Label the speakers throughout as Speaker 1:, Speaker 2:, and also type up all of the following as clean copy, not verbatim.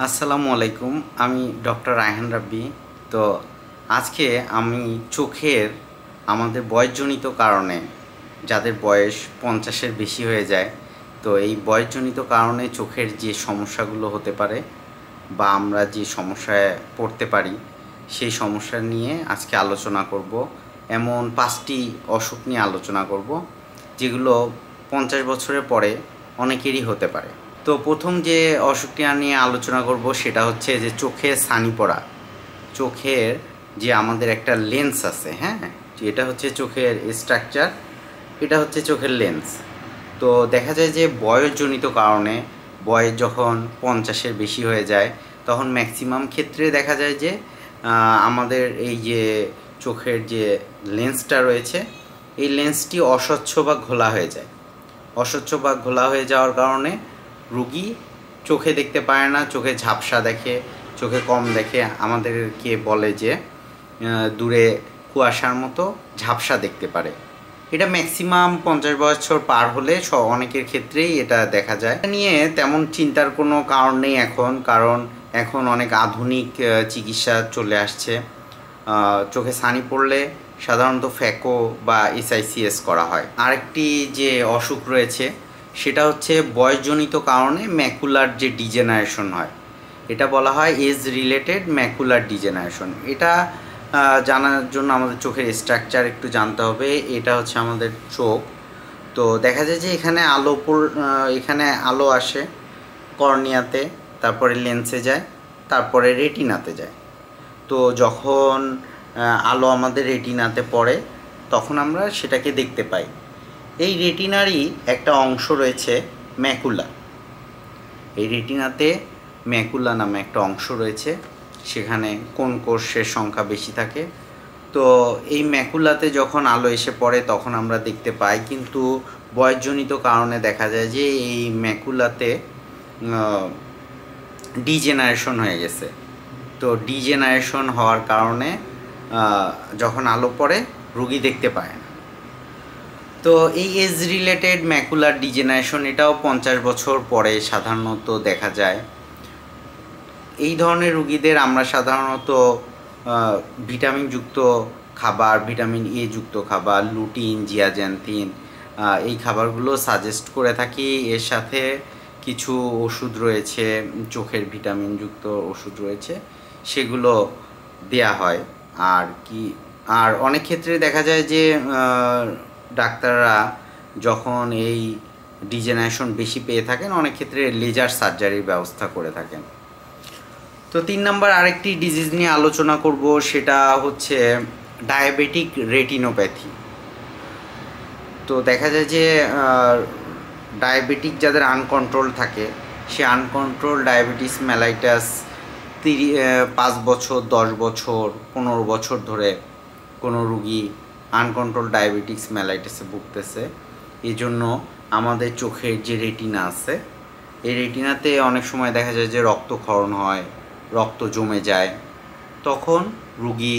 Speaker 1: আসসালামু আলাইকুম। আমি ডক্টর রায়হান রাব্বি। তো আজকে আমি চোখের আমাদের বয়সজনিত কারণে যাদের বয়স 50-এর বেশি হয়ে যায়, তো এই বয়সজনিত কারণে চোখের যে সমস্যাগুলো হতে পারে বা আমরা যে সমস্যায় পড়তে পারি, সেই সমস্যা নিয়ে আজকে আলোচনা করব। এমন 5টি অসুখ নিয়ে আলোচনা করব যেগুলো 50 বছরের পরে অনেকেরই হতে পারে। তো প্রথম যে অসুখটি নিয়ে আলোচনা করব সেটা হচ্ছে যে চোখে ছানি পড়া। চোখের যে আমাদের একটা লেন্স আছে, হ্যাঁ, এটা হচ্ছে চোখের স্ট্রাকচার, এটা হচ্ছে চোখের লেন্স। তো দেখা যায় যে বয়সজনিত কারণে বয়স যখন 50-এর বেশি হয়ে যায় তখন ম্যাক্সিমাম ক্ষেত্রে দেখা যায় যে আমাদের এই যে চোখের যে লেন্সটা রয়েছে এই লেন্সটি অস্বচ্ছ বা ঘোলা হয়ে যায়। অস্বচ্ছ বা ঘোলা হয়ে যাওয়ার কারণে রুগী চোখে দেখতে পায় না, চোখে ঝাপসা দেখে, চোখে কম দেখে, আমাদেরকে বলে যে দূরে কুয়াশার মতো ঝাপসা দেখতে পারে। এটা ম্যাক্সিমাম 50 বছর পার হলে অনেকের ক্ষেত্রেই এটা দেখা যায়। এটা নিয়ে তেমন চিন্তার কোনো কারণ নেই এখন, কারণ এখন অনেক আধুনিক চিকিৎসা চলে আসছে। চোখে ছানি পড়লে সাধারণত ফ্যাকো বা এসআইসিএস করা হয়। আরেকটি যে অসুখ রয়েছে সেটা হচ্ছে বয়সজনিত কারণে ম্যাকুলার যে ডিজেনারেশন হয়, এটা বলা হয় এজ রিলেটেড ম্যাকুলার ডিজেনারেশন। এটা জানার জন্য আমাদের চোখের স্ট্রাকচার একটু জানতে হবে। এটা হচ্ছে আমাদের চোখ। তো দেখা যায় যে এখানে আলো আসে কর্নিয়াতে, তারপরে লেন্সে যায়, তারপরে রেটিনাতে যায়। তো যখন আলো আমাদের রেটিনাতে পড়ে তখন আমরা সেটাকে দেখতে পাই। এই রেটিনারই একটা অংশ রয়েছে ম্যাকুলা। এই রেটিনাতে ম্যাকুলা নামে একটা অংশ রয়েছে, সেখানে কোন কোষের সংখ্যা বেশি থাকে। তো এই ম্যাকুলাতে যখন আলো এসে পড়ে তখন আমরা দেখতে পাই, কিন্তু বয়সজনিত কারণে দেখা যায় যে এই ম্যাকুলাতে ডিজেনারেশন হয়ে গেছে। তো ডিজেনারেশন হওয়ার কারণে যখন আলো পড়ে রুগী দেখতে পায় না। তো এই এজ রিলেটেড ম্যাকুলার ডিজেনারেশন এটাও 50 বছর পরে সাধারণত দেখা যায়। এই ধরনের রুগীদের আমরা সাধারণত ভিটামিনযুক্ত খাবার, ভিটামিন এ যুক্ত খাবার, লুটিন, জিয়াজ্যান্থিন, এই খাবারগুলো সাজেস্ট করে থাকি। এর সাথে কিছু ওষুধ রয়েছে, চোখের ভিটামিনযুক্ত ওষুধ রয়েছে, সেগুলো দেয়া হয়। আর অনেক ক্ষেত্রে দেখা যায় যে ডাক্তাররা যখন এই ডিজেনারেশন বেশি পেয়ে থাকেন অনেক ক্ষেত্রে লেজার সার্জারির ব্যবস্থা করে থাকেন। তো 3 নাম্বার আরেকটি ডিজিজ নিয়ে আলোচনা করব, সেটা হচ্ছে ডায়াবেটিক রেটিনোপ্যাথি। তো দেখা যায় যে ডায়াবেটিক যাদের আনকন্ট্রোল থাকে, সে আনকন্ট্রোল ডায়াবেটিস মেলাইটাস 5 বছর, 10 বছর, 15 বছর ধরে কোনো রুগী আনকন্ট্রোল ডায়াবেটিক্স মেলাইটাসে ভুগতেছে। এই জন্য আমাদের চোখের যে রেটিনা আছে এই রেটিনাতে অনেক সময় দেখা যায় যে রক্তক্ষরণ হয়, রক্ত জমে যায়, তখন রুগী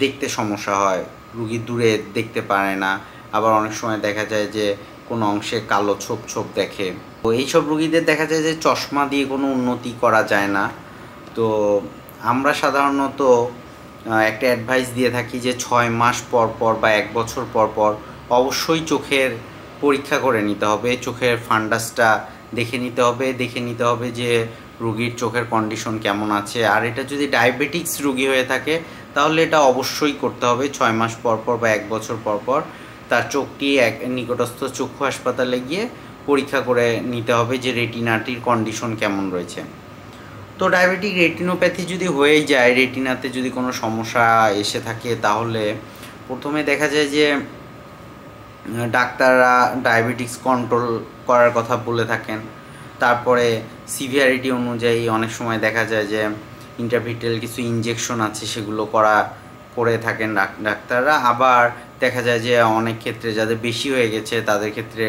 Speaker 1: দেখতে সমস্যা হয়, রুগী দূরে দেখতে পারে না। আবার অনেক সময় দেখা যায় যে কোনো অংশে কালো ছোপ ছোপ দেখে। তো এইসব রুগীদের দেখা যায় যে চশমা দিয়ে কোনো উন্নতি করা যায় না। তো আমরা সাধারণত একটা অ্যাডভাইস দিয়ে থাকি যে 6 মাস পর পর বা 1 বছর পর পর অবশ্যই চোখের পরীক্ষা করে নিতে হবে, চোখের ফান্ডাসটা দেখে নিতে হবে যে রুগীর চোখের কন্ডিশন কেমন আছে। আর এটা যদি ডায়াবেটিক্স রুগী হয়ে থাকে তাহলে এটা অবশ্যই করতে হবে 6 মাস পর পর বা 1 বছর পর পর তার চোখটি নিকটস্থ চক্ষু হাসপাতালে গিয়ে পরীক্ষা করে নিতে হবে যে রেটিনাটির কন্ডিশন কেমন রয়েছে। তো ডায়াবেটিক রেটিনোপ্যাথি যদি হয়ে যায়, রেটিনাতে যদি কোনো সমস্যা এসে থাকে, তাহলে প্রথমে দেখা যায় যে ডাক্তাররা ডায়াবেটিক্স কন্ট্রোল করার কথা বলে থাকেন। তারপরে সিভিয়ারিটি অনুযায়ী অনেক সময় দেখা যায় যে ইন্টারভিটেল কিছু ইনজেকশন আছে সেগুলো করে থাকেন ডাক্তাররা। আবার দেখা যায় যে অনেক ক্ষেত্রে যাদের বেশি হয়ে গেছে তাদের ক্ষেত্রে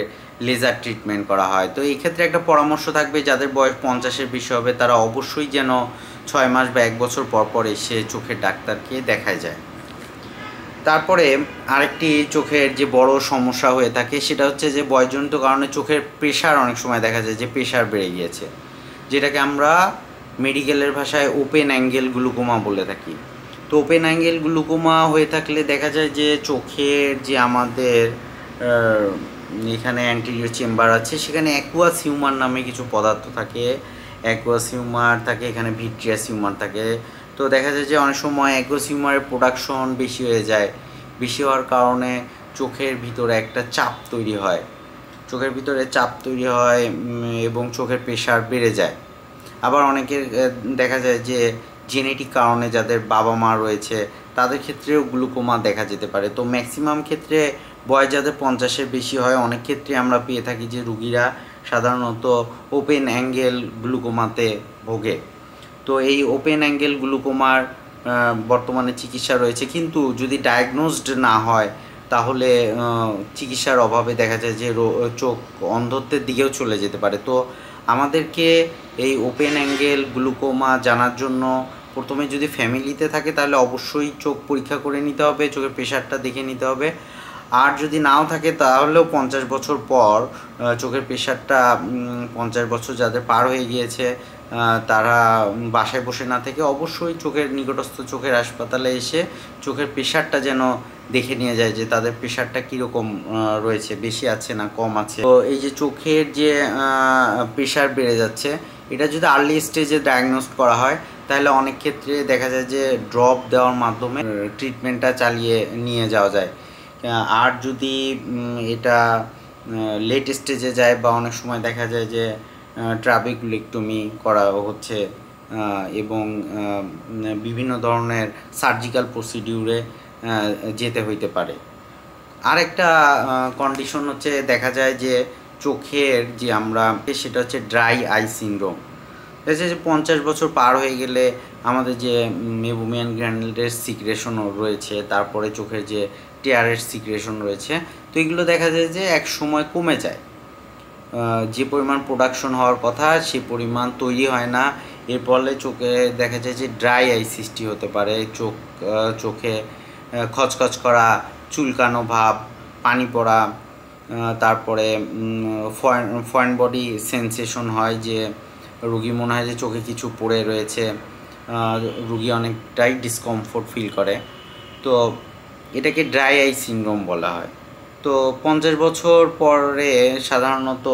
Speaker 1: লেজার ট্রিটমেন্ট করা হয়। তো এই ক্ষেত্রে একটা পরামর্শ থাকবে, যাদের বয়স 50-এর বেশি হবে তারা অবশ্যই যেন 6 মাস বা 1 বছর পর পর এসে চোখের ডাক্তারকে দেখায় যায়। তারপরে আরেকটি চোখের যে বড় সমস্যা হয়ে থাকে সেটা হচ্ছে যে বয়সজনিত কারণে চোখের প্রেশার অনেক সময় দেখা যায় যে প্রেশার বেড়ে গিয়েছে। যেটাকে আমরা মেডিকেলের ভাষায় ওপেন অ্যাঙ্গেল গ্লুকোমা বলে থাকি। তো ওপেন অ্যাঙ্গেল গ্লুকোমা হয়ে থাকলে দেখা যায় যে চোখের যে আমাদের এখানে অ্যান্টেরিয়র চেম্বার আছে, সেখানে অ্যাকুয়াস হিউমার নামে কিছু পদার্থ থাকে, অ্যাকুয়াস হিউমার থাকে, এখানে ভিট্রিয়াস হিউমার থাকে। তো দেখা যায় যে অনেক সময় অ্যাকুয়াস হিউমারের প্রোডাকশন বেশি হয়ে যায়, বেশি হওয়ার কারণে চোখের ভিতরে একটা চাপ তৈরি হয়, চোখের ভিতরে চাপ তৈরি হয় এবং চোখের প্রেশার বেড়ে যায়। আবার অনেকের দেখা যায় যে জেনেটিক কারণে যাদের বাবা মা রয়েছে তাদের ক্ষেত্রেও গ্লুকোমা দেখা যেতে পারে। তো ম্যাক্সিমাম ক্ষেত্রে বয়স যাদের 50-এর বেশি হয়, অনেক ক্ষেত্রে আমরা পেয়ে থাকি যে রুগীরা সাধারণত ওপেন অ্যাঙ্গেল গ্লুকোমাতে ভোগে। তো এই ওপেন অ্যাঙ্গেল গ্লুকোমার বর্তমানে চিকিৎসা রয়েছে, কিন্তু যদি ডায়াগনোজড না হয় তাহলে চিকিৎসার অভাবে দেখা যায় যে চোখ অন্ধত্বের দিকেও চলে যেতে পারে। তো আমাদেরকে এই ওপেন অ্যাঙ্গেল গ্লুকোমা জানার জন্য প্রথমে যদি ফ্যামিলিতে থাকে তাহলে অবশ্যই চোখ পরীক্ষা করে নিতে হবে, চোখের প্রেশারটা দেখে নিতে হবে। আর যদি নাও থাকে তাহলেও 50 বছর পর চোখের প্রেশারটা 50 বছর যাদের পার হয়ে গিয়েছে তারা বাসায় বসে না থেকে অবশ্যই চোখের নিকটস্থ চোখের হাসপাতালে এসে চোখের প্রেশারটা যেন দেখে নিয়ে যায় যে তাদের প্রেশারটা কীরকম রয়েছে, বেশি আছে না কম আছে। তো এই যে চোখের যে প্রেশার বেড়ে যাচ্ছে, এটা যদি আর্লি স্টেজে ডায়াগনোস করা হয় তাহলে অনেক ক্ষেত্রে দেখা যায় যে ড্রপ দেওয়ার মাধ্যমে ট্রিটমেন্টটা চালিয়ে নিয়ে যাওয়া যায়। আর যদি এটা লেট স্টেজে যায় বা অনেক সময় দেখা যায় যে ট্রাবেকুলেক্টমি করা হচ্ছে এবং বিভিন্ন ধরনের সার্জিক্যাল প্রসিডিউরে যেতে হইতে পারে। আরেকটা কন্ডিশন হচ্ছে দেখা যায় যে চোখের যে আমরা সেটা হচ্ছে ড্রাই আই সিনড্রোম। দেখা যায় যে 50 বছর পার হয়ে গেলে আমাদের যে মেবুমিয়ান গ্র্যানুলের সিক্রেশনও রয়েছে, তারপরে চোখের যে টিয়ারের সিক্রেশন রয়েছে, তো এগুলো দেখা যায় যে এক সময় কমে যায়, যে পরিমাণ প্রোডাকশন হওয়ার কথা সে পরিমাণ তৈরি হয় না। এর ফলে চোখে দেখা যায় যে ড্রাই আই সৃষ্টি হতে পারে, চোখে খচখচ করা, চুলকানো ভাব, পানি পড়া, তারপরে ফরেন বডি সেন্সেশন হয় যে রুগী মনে হয় যে চোখে কিছু পড়ে রয়েছে, রুগী অনেকটাই ডিসকমফোর্ট ফিল করে। তো এটাকে ড্রাই আই সিনড্রোম বলা হয়। তো 50 বছর পরে সাধারণত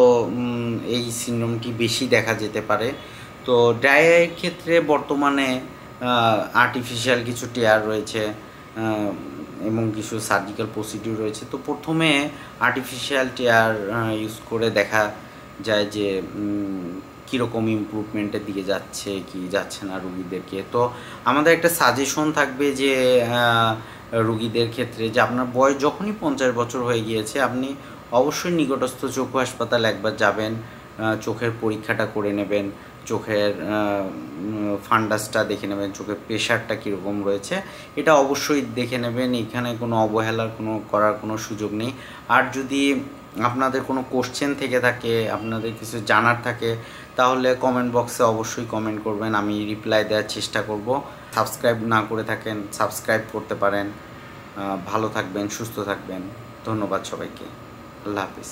Speaker 1: এই সিনড্রোমটি বেশি দেখা যেতে পারে। তো ড্রাই আইয়ের ক্ষেত্রে বর্তমানে আর্টিফিশিয়াল কিছু টিয়ার রয়েছে এবং কিছু সার্জিক্যাল প্রসিডিউর রয়েছে। তো প্রথমে আর্টিফিশিয়াল টিয়ার ইউজ করে দেখা যায় যে কীরকম ইমপ্রুভমেন্টের দিকে যাচ্ছে কি যাচ্ছে না রুগীদেরকে। তো আমাদের একটা সাজেশন থাকবে যে রুগীদের ক্ষেত্রে যে আপনার বয়স যখনই 50 বছর হয়ে গিয়েছে আপনি অবশ্যই নিকটস্থ চক্ষু হাসপাতালে একবার যাবেন, চোখের পরীক্ষাটা করে নেবেন, চোখের ফান্ডাসটা দেখে নেবেন, চোখের প্রেশারটা কীরকম রয়েছে এটা অবশ্যই দেখে নেবেন। এখানে কোনো অবহেলার করার কোনো সুযোগ নেই। আর যদি আপনাদের কোনো কোশ্চেন থেকে থাকে, আপনাদের কিছু জানার থাকে, তাহলে কমেন্ট বক্সে অবশ্যই কমেন্ট করবেন, আমি রিপ্লাই দেওয়ার চেষ্টা করব। সাবস্ক্রাইব না করে থাকেন সাবস্ক্রাইব করতে পারেন। ভালো থাকবেন, সুস্থ থাকবেন। ধন্যবাদ সবাইকে। আল্লাহ হাফিজ।